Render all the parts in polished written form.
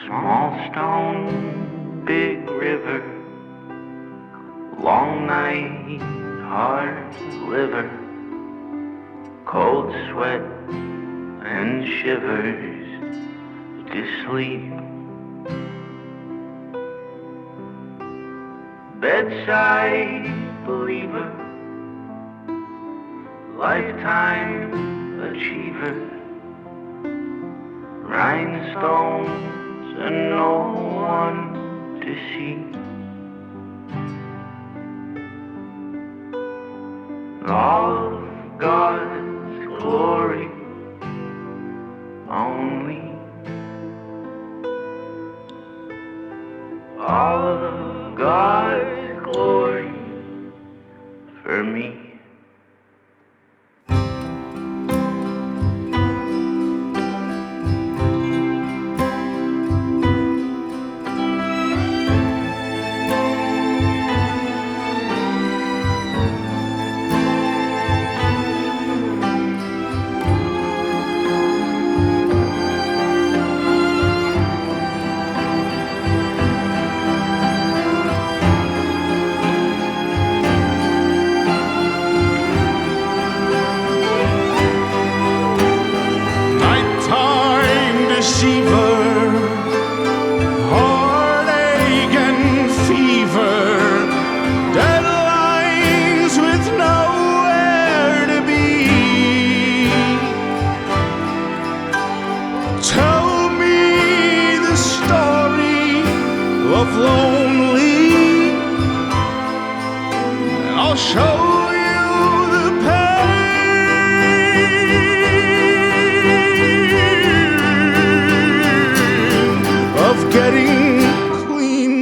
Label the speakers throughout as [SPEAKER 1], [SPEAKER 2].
[SPEAKER 1] Small stone, big river, long night, hard liver, cold sweat and shivers to sleep. Bedside believer, lifetime achiever, rhinestones and no one to see. All of God's glory only. All of God's glory for me.
[SPEAKER 2] Of lonely, and I'll show you the pain of getting clean.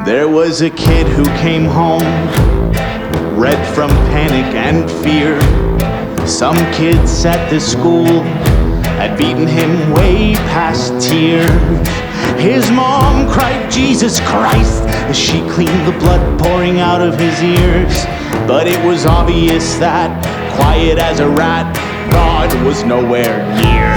[SPEAKER 2] There was a kid who came home, red from panic and fear. Some kids at the school had beaten him way past tears. His mom cried, "Jesus Christ," as she cleaned the blood pouring out of his ears. But it was obvious that, quiet as a rat, God was nowhere near.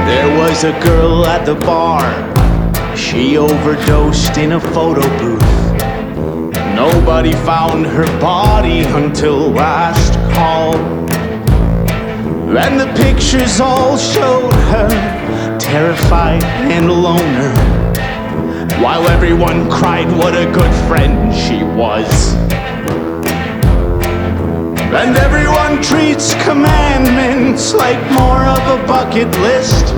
[SPEAKER 2] There was a girl at the bar. She overdosed in a photo booth. Nobody found her body until last call. And the pictures all showed her terrified and alone, while everyone cried what a good friend she was. And everyone treats commandments like more of a bucket list.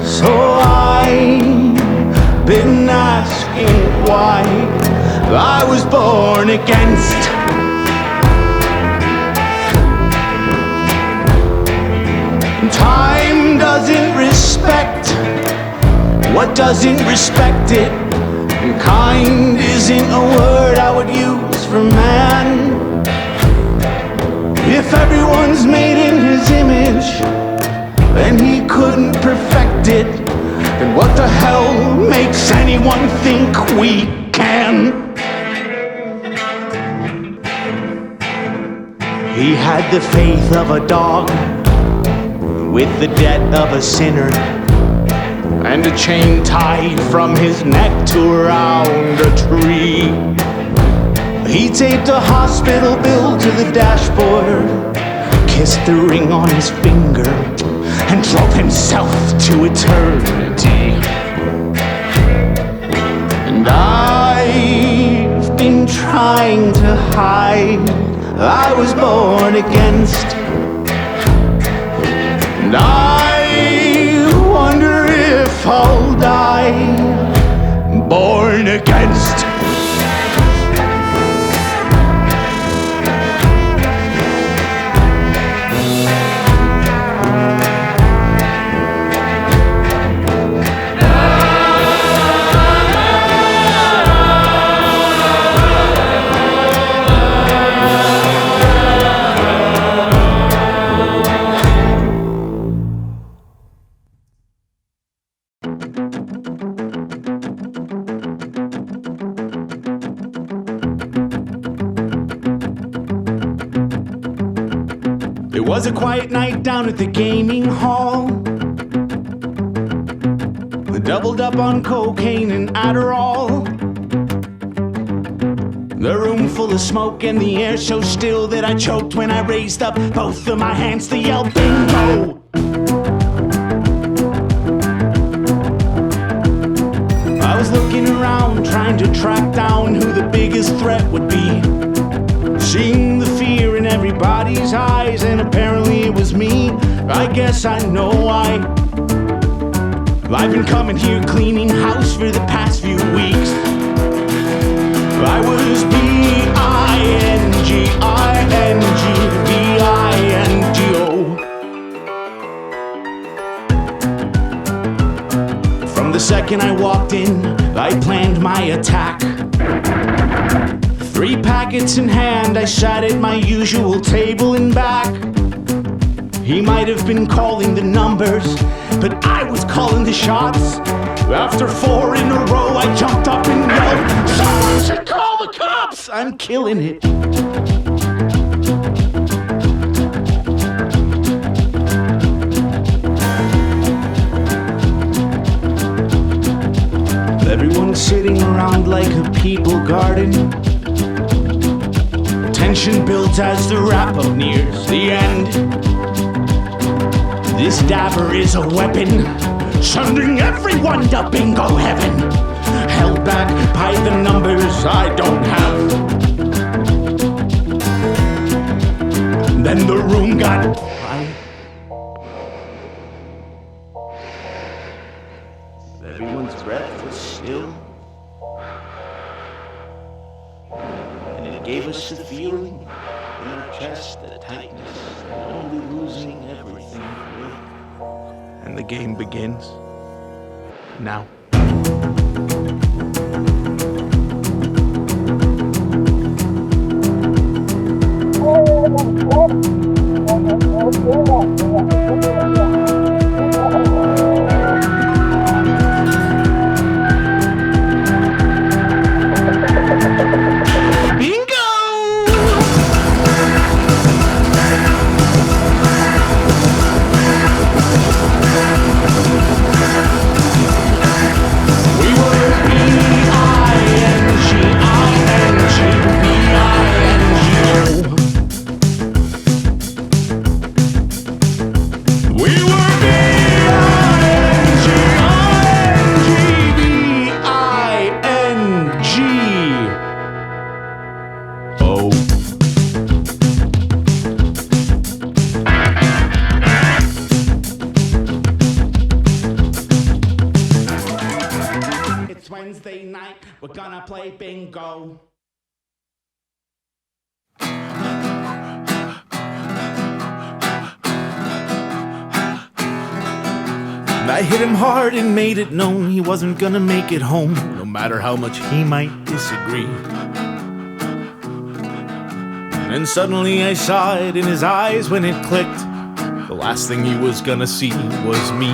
[SPEAKER 2] So I've been asking why I was born against. Time doesn't respect what doesn't respect it. And kind isn't a word I would use for man. If everyone's made in his image and he couldn't perfect it, then what the hell makes anyone think we can? He had the faith of a dog with the debt of a sinner, and a chain tied from his neck to around a tree. He taped a hospital bill to the dashboard, kissed the ring on his finger, and drove himself to eternity. And I've been trying to hide I was born against, and I wonder if I'll die born against. It was a quiet night down at the gaming hall. We doubled up on cocaine and Adderall. The room full of smoke and the air so still that I choked when I raised up both of my hands to yell bingo. I was looking around trying to track down who the biggest threat would be. Seeing the fear in everybody's eyes, and apparently it was me. I guess I know why. I've been coming here cleaning house for the past few weeks. I was B-I-N-G-I-N-G-O. From the second I walked in, I planned my attack. 3 packets in hand, I sat at my usual table and back. He might have been calling the numbers, but I was calling the shots. After 4 in a row, I jumped up and yelled, "Someone should call the cops! I'm killing it." Everyone's sitting around like a people garden. Tension builds as the wrap-up nears the end. This dapper is a weapon, sending everyone to bingo heaven. Held back by the numbers I don't have. Then the room got quiet. Everyone's breath was still. Gave us the feeling in our chest, the tightness, and only losing everything. And the game begins now. Wednesday night, we're gonna play bingo. I hit him hard and made it known he wasn't gonna make it home, no matter how much he might disagree. And suddenly I saw it in his eyes when it clicked. The last thing he was gonna see was me.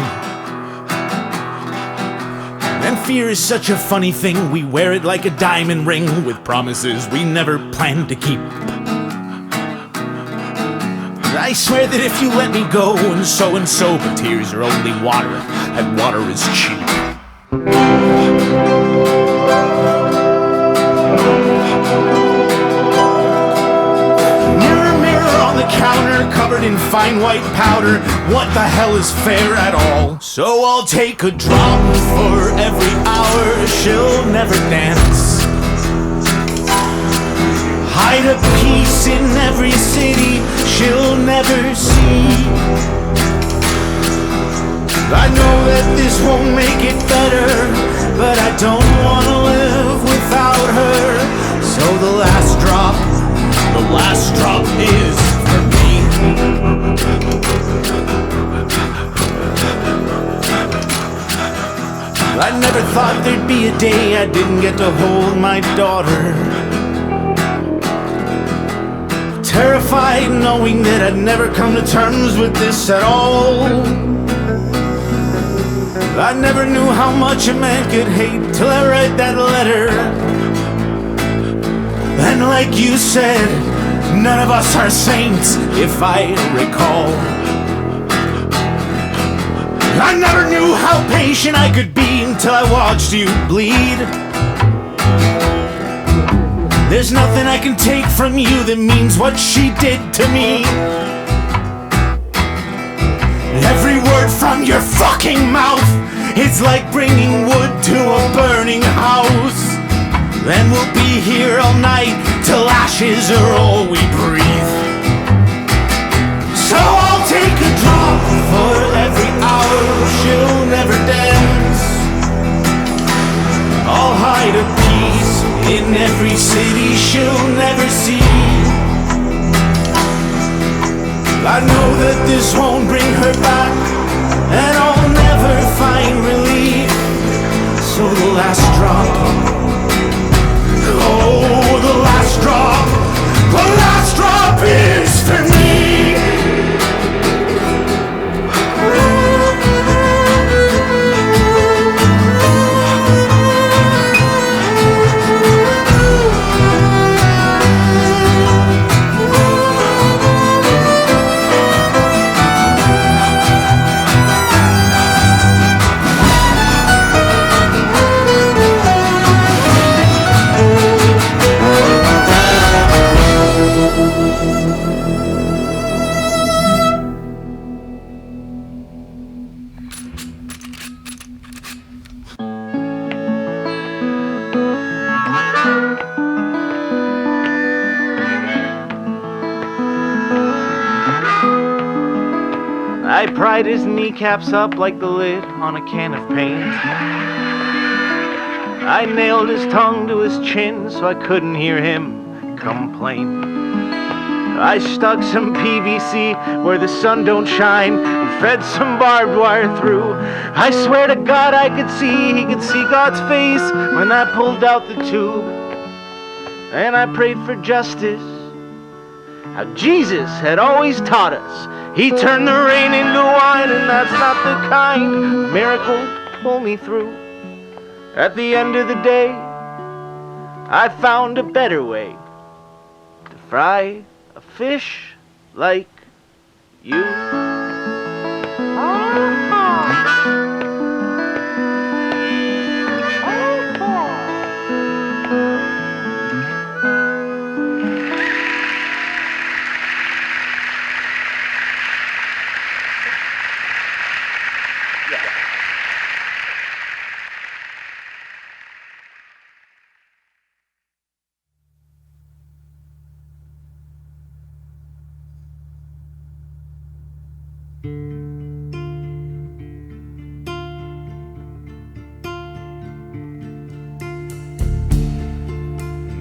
[SPEAKER 2] And fear is such a funny thing. We wear it like a diamond ring with promises we never planned to keep. I swear that if you let me go and so, but tears are only water, and water is cheap. Mirror, mirror on the counter, covered in fine white powder, what the hell is fair at all? So I'll take a drop for every hour she'll never dance. Hide a piece in every city she'll never see. I know that this won't make it better, but I don't want to live without her. So the last drop is for me. I never thought there'd be a day I didn't get to hold my daughter. Terrified knowing that I'd never come to terms with this at all. I never knew how much a man could hate till I read that letter. And like you said, none of us are saints, if I recall. I never knew how patient I could be until I watched you bleed. There's nothing I can take from you that means what she did to me. Every word from your fucking mouth, it's like bringing wood to a burning house. Then we'll be here all night till ashes are all we breathe. So I'll take a drop for every hour she'll never dance. I'll hide a piece in every city she'll never see. I know that this won't bring her back, and I'll never find relief. So the last drop, oh, the last drop is for me. I pried his kneecaps up like the lid on a can of paint. I nailed his tongue to his chin so I couldn't hear him complain. I stuck some PVC where the sun don't shine and fed some barbed wire through. I swear to God he could see God's face when I pulled out the tube. And I prayed for justice, how Jesus had always taught us. He turned the rain into wine, and that's not the kind of miracle to pull me through. At the end of the day, I found a better way to fry a fish like you.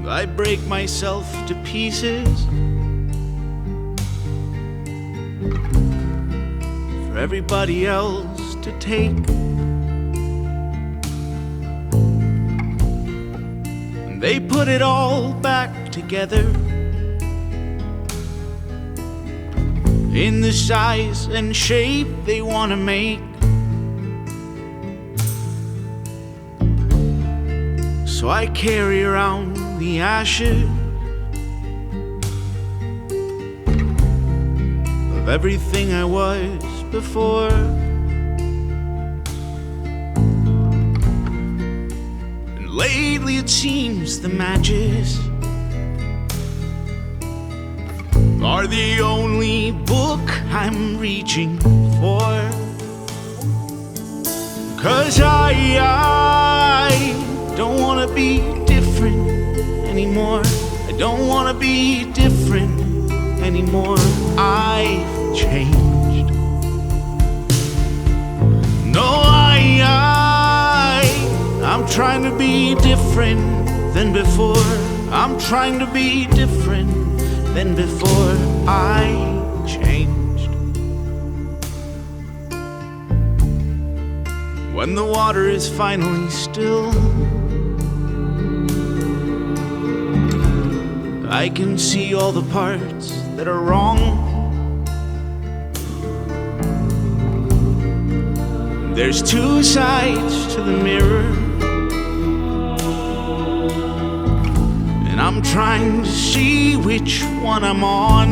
[SPEAKER 2] I break myself to pieces for everybody else to take. And they put it all back together in the size and shape they want to make. So I carry around the ashes of everything I was before. And lately it seems the matches are the only book I'm reaching for. 'Cause I don't wanna be different anymore. I don't wanna be different anymore. I've changed. No, I'm trying to be different than before. I'm trying to be different than before. I changed. When the water is finally still, I can see all the parts that are wrong. There's two sides to the mirror, and I'm trying to see which one I'm on.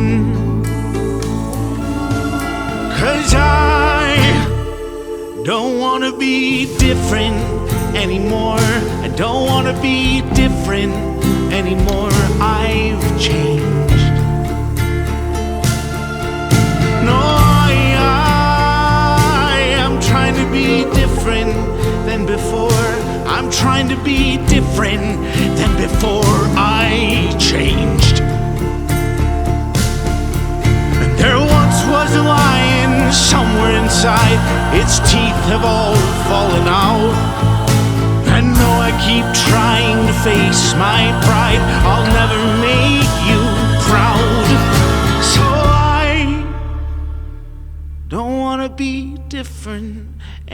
[SPEAKER 2] 'Cause I don't wanna be different anymore. I don't wanna be different anymore. I've changed. No, I'm trying to be different than before. I'm trying to be different than before. I changed. And there once was a lion somewhere inside. Its teeth have all fallen out. I know I keep trying to face my pride. I'll never make you proud. So I don't wanna be different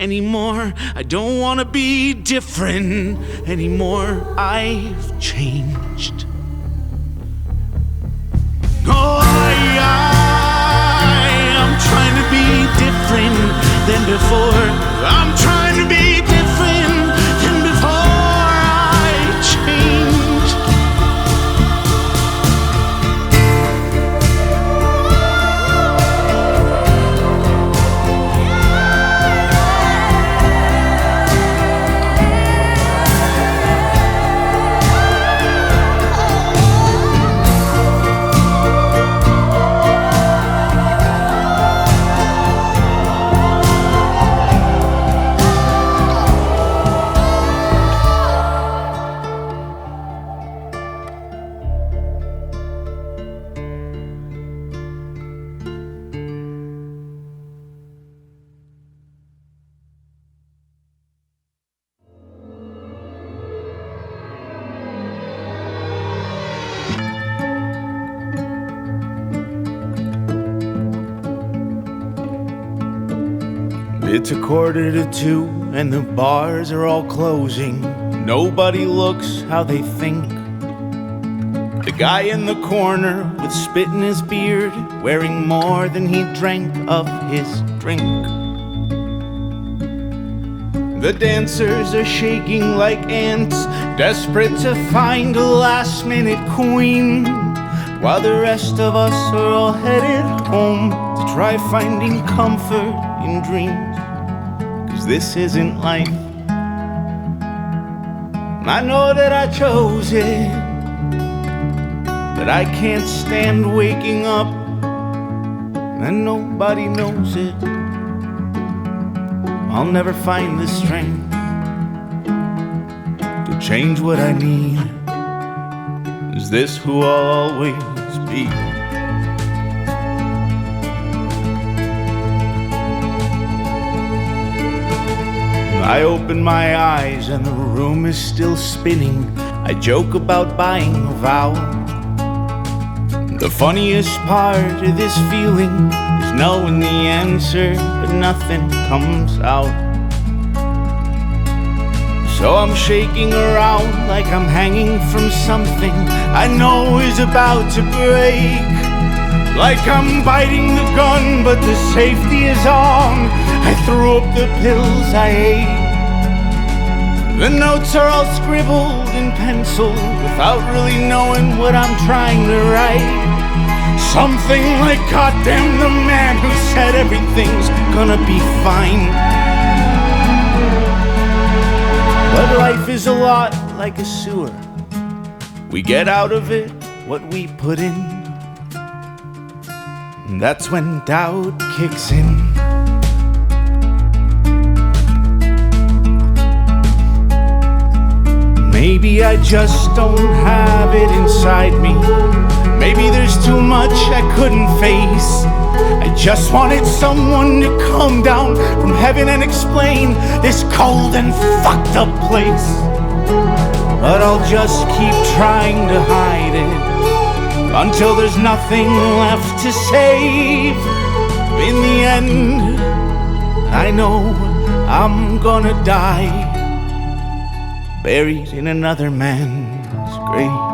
[SPEAKER 2] anymore. I don't wanna be different anymore. I've changed. Oh, I'm trying to be different than before. I'm trying to be different than before. I changed. It's 1:45 and the bars are all closing. Nobody looks how they think. The guy in the corner with spit in his beard, wearing more than he drank of his drink. The dancers are shaking like ants, desperate to find a last-minute queen, while the rest of us are all headed home to try finding comfort in dreams. 'Cause this isn't life. I know that I chose it, but I can't stand waking up and nobody knows it. I'll never find the strength to change what I need. Is this who I'll always be? I open my eyes and the room is still spinning. I joke about buying a vow. The funniest part of this feeling is knowing the answer, but nothing comes out. So I'm shaking around like I'm hanging from something I know is about to break. like I'm biting the gun, but the safety is on. I threw up the pills I ate. The notes are all scribbled in pencil without really knowing what I'm trying to write. Something like, goddamn the man who said everything's gonna be fine. But life is a lot like a sewer. We get out of it what we put in. And that's when doubt kicks in. Maybe I just don't have it inside me. Maybe there's too much I couldn't face. I just wanted someone to come down from heaven and explain this cold and fucked up place. But I'll just keep trying to hide it until there's nothing left to save. In the end, I know I'm gonna die, buried in another man's grave.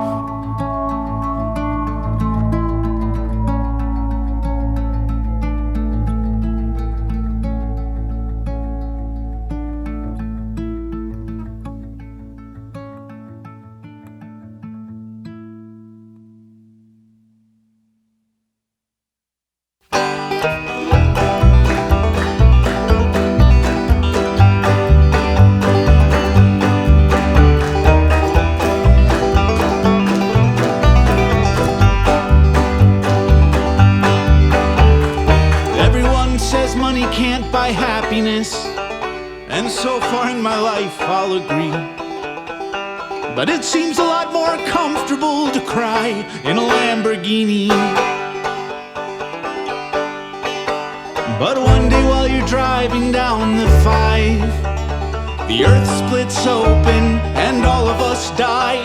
[SPEAKER 2] And so far in my life I'll agree, but it seems a lot more comfortable to cry in a Lamborghini. But one day while you're driving down the 5, the earth splits open and all of us die.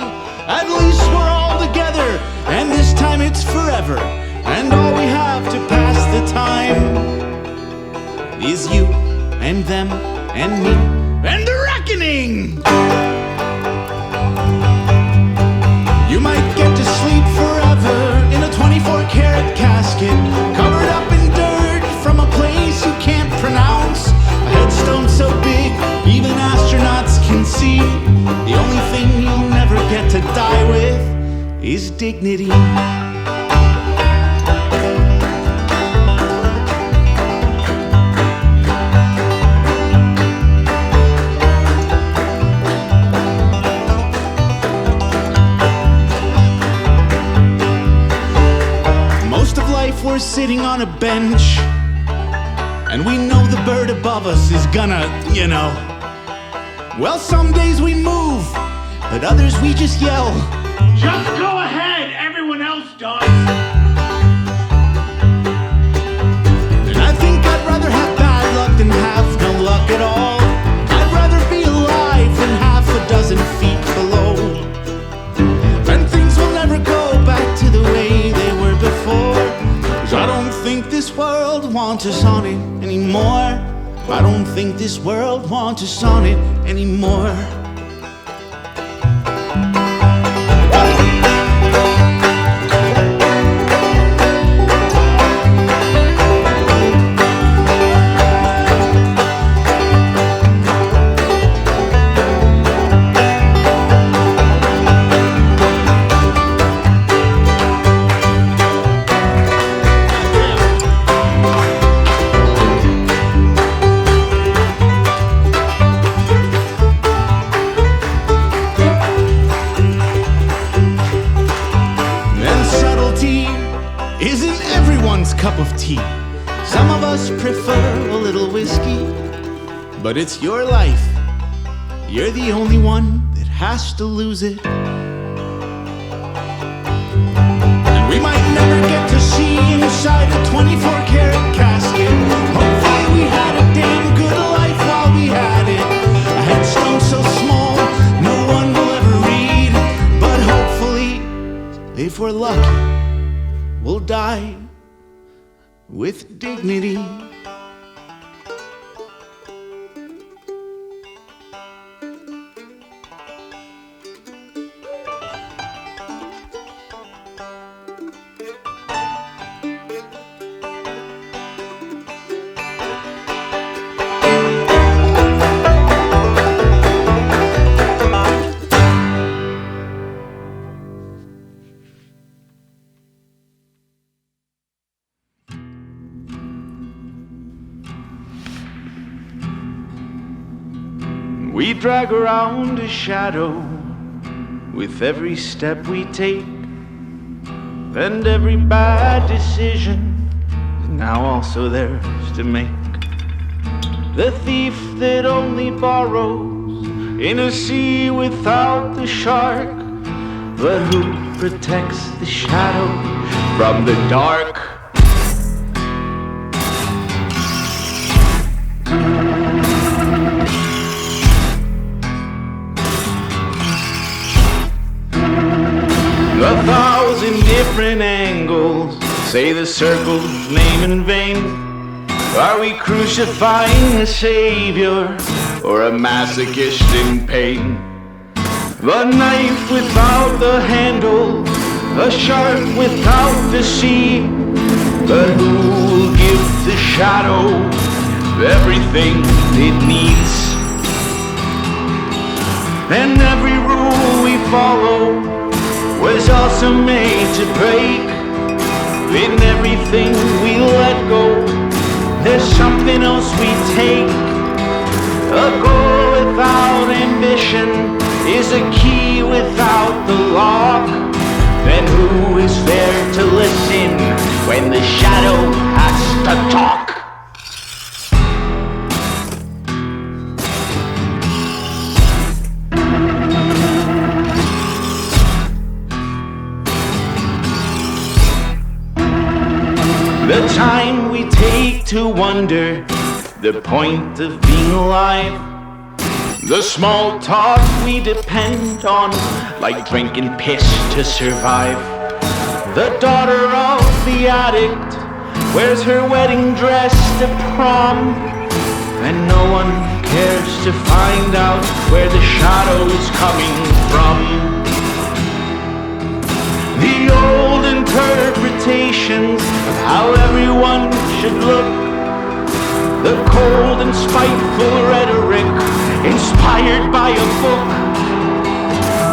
[SPEAKER 2] At least we're all together, and this time it's forever, and all we have to pass the time is you and them and me and the reckoning. You might get to sleep forever in a 24-karat casket, covered up in dirt from a place you can't pronounce. A headstone so big even astronauts can see. The only thing you'll never get to die with is dignity. We're sitting on a bench, and we know the bird above us is gonna, well, some days we move, but others we just yell, just go ahead, everyone else does. And I think I'd rather have bad luck than have no luck at all. I'd rather be alive than half a dozen feet below. And things will never go back to the way they were before. I don't think this world wants us on it anymore. I don't think this world wants us on it anymore. Cup of tea. Some of us prefer a little whiskey, but it's your life. You're the only one that has to lose it. And we might never get to see inside a 24-karat casket. Hopefully we had a damn good life while we had it. A headstone so small no one will ever read, but hopefully, if we're lucky, we'll die with dignity. We drag around a shadow with every step we take, and every bad decision is now also theirs to make. The thief that only borrows in a sea without the shark, but who protects the shadow from the dark. A thousand different angles say the circle's name in vain. Are we crucifying a savior or a masochist in pain? A knife without the handle, a shark without the sea, but who will give the shadow everything it needs? And every rule we follow was also made to break. In everything we let go, there's something else we take. A goal without ambition is a key without the lock. Then who is there to listen when the shadow has to talk? The time we take to wonder the point of being alive, the small talk we depend on like drinking piss to survive. The daughter of the addict wears her wedding dress to prom, and no one cares to find out where the shadow is coming from. The old interpretations of how everyone should look, the cold and spiteful rhetoric inspired by a book.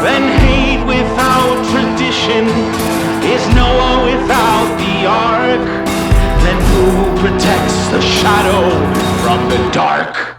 [SPEAKER 2] And hate without tradition is Noah without the ark. Then who protects the shadow from the dark?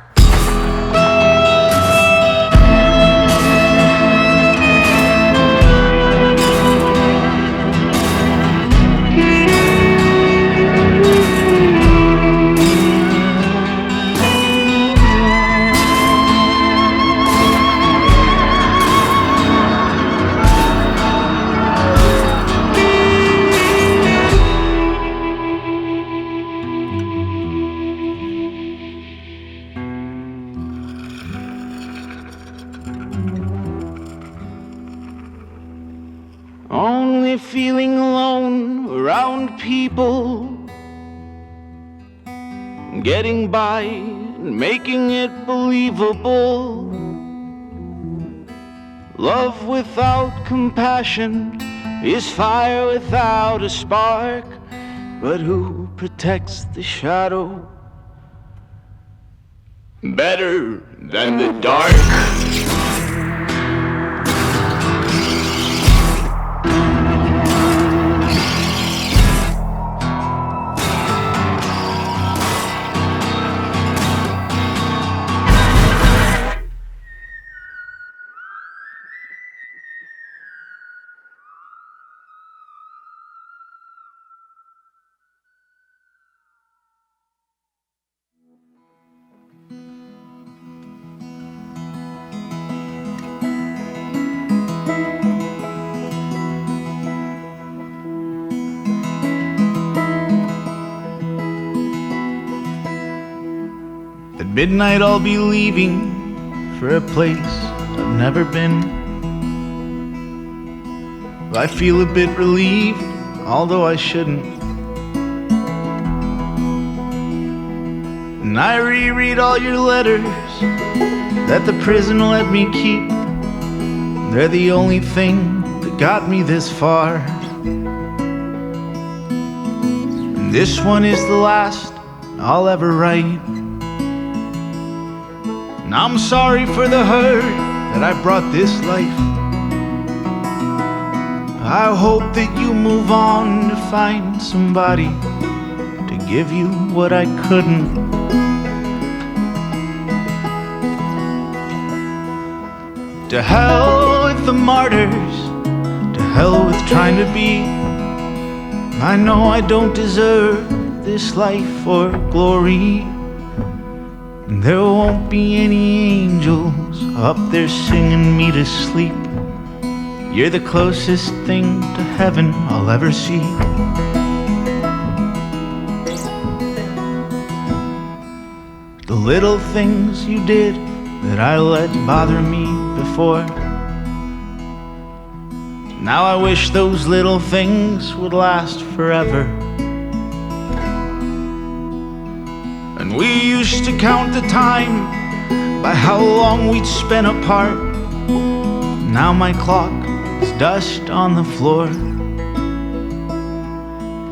[SPEAKER 2] Only feeling alone around people, getting by and making it believable. Love without compassion is fire without a spark, but who protects the shadow better than the dark? At midnight I'll be leaving for a place I've never been. I feel a bit relieved, although I shouldn't. And I reread all your letters that the prison let me keep. They're the only thing that got me this far. And this one is the last I'll ever write. And I'm sorry for the hurt that I brought this life. I hope that you move on to find somebody to give you what I couldn't. To hell with the martyrs, to hell with trying to be. I know I don't deserve this life or glory. And there won't be any angels up there singing me to sleep. You're the closest thing to heaven I'll ever see. The little things you did that I let bother me before, now I wish those little things would last forever. And we used to count the time by how long we'd spent apart. Now my clock is dust on the floor.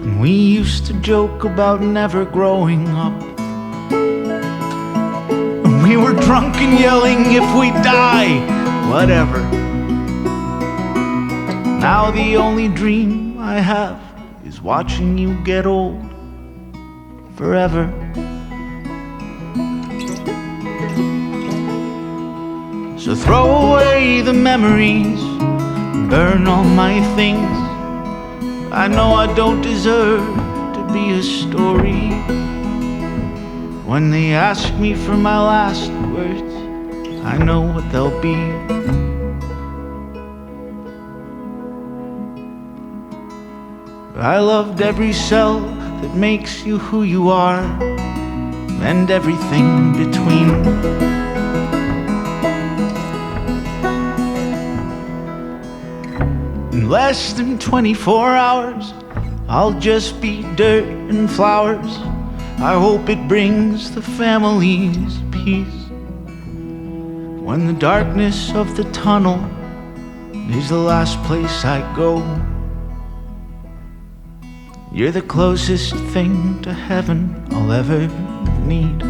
[SPEAKER 2] And we used to joke about never growing up. And we were drunk and yelling if we die, whatever. Now the only dream I have is watching you get old forever. So throw away the memories, burn all my things. I know I don't deserve to be a story. When they ask me for my last words, I know what they'll be. I loved every cell that makes you who you are, and everything between. In less than 24 hours, I'll just be dirt and flowers. I hope it brings the families peace. When the darkness of the tunnel is the last place I go, you're the closest thing to heaven I'll ever need.